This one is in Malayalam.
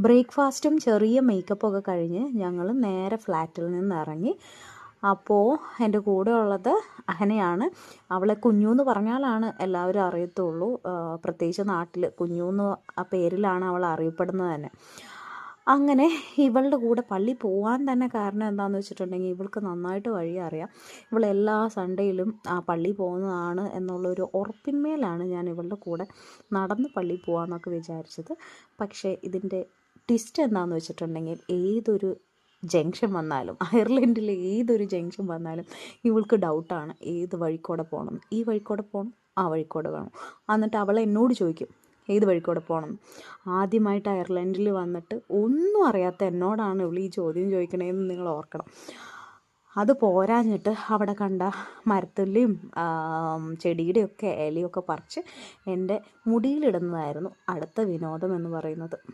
ബ്രേക്ക്ഫാസ്റ്റും ചെറിയ മേക്കപ്പൊക്കെ കഴിഞ്ഞ് ഞങ്ങൾ നേരെ ഫ്ലാറ്റിൽ നിന്ന് ഇറങ്ങി. അപ്പോൾ എൻ്റെ കൂടെ ഉള്ളത് അഹനയാണ്. അവളെ കുഞ്ഞു എന്ന് പറഞ്ഞാലാണ് എല്ലാവരും അറിയത്തുള്ളൂ. പ്രത്യേകിച്ച് നാട്ടിൽ കുഞ്ഞു എന്ന് ആ പേരിലാണ് അവൾ അറിയപ്പെടുന്നത് തന്നെ. അങ്ങനെ ഇവളുടെ കൂടെ പള്ളി പോകാൻ തന്നെ കാരണം എന്താണെന്ന് വെച്ചിട്ടുണ്ടെങ്കിൽ ഇവൾക്ക് നന്നായിട്ട് വഴി അറിയാം. ഇവൾ എല്ലാ സൺഡേയിലും ആ പള്ളി പോകുന്നതാണ് എന്നുള്ളൊരു ഉറപ്പിന്മേലാണ് ഞാൻ ഇവളുടെ കൂടെ നടന്ന് പള്ളി പോകാമെന്നൊക്കെ വിചാരിച്ചത്. പക്ഷേ ഇതിൻ്റെ ട്വിസ്റ്റ് എന്താണെന്ന് വെച്ചിട്ടുണ്ടെങ്കിൽ ഏതൊരു ജംഗ്ഷൻ വന്നാലും, അയർലൻഡിലെ ഏതൊരു ജംഗ്ഷൻ വന്നാലും ഇവൾക്ക് ഡൗട്ടാണ് ഏത് വഴിക്കൂടെ പോകണം, ഈ വഴിക്കൂടെ പോകണം, ആ വഴിക്കൂടെ വേണം. എന്നിട്ട് അവൾ എന്നോട് ചോദിക്കും ഏത് വഴിക്കൂടെ പോകണം. ആദ്യമായിട്ട് അയർലൻഡിൽ വന്നിട്ട് ഒന്നും അറിയാത്ത എന്നോടാണ് ഇവൾ ഈ ചോദ്യം ചോദിക്കണേന്ന് നിങ്ങൾ ഓർക്കണം. അത് പോരാഞ്ഞിട്ട് അവിടെ കണ്ട മരത്തുള്ളിയും ചെടിയുടെയൊക്കെ ഇലയൊക്കെ പറിച്ച് എൻ്റെ മുടിയിലിടുന്നതായിരുന്നു അടുത്ത വിനോദം എന്ന് പറയുന്നത്.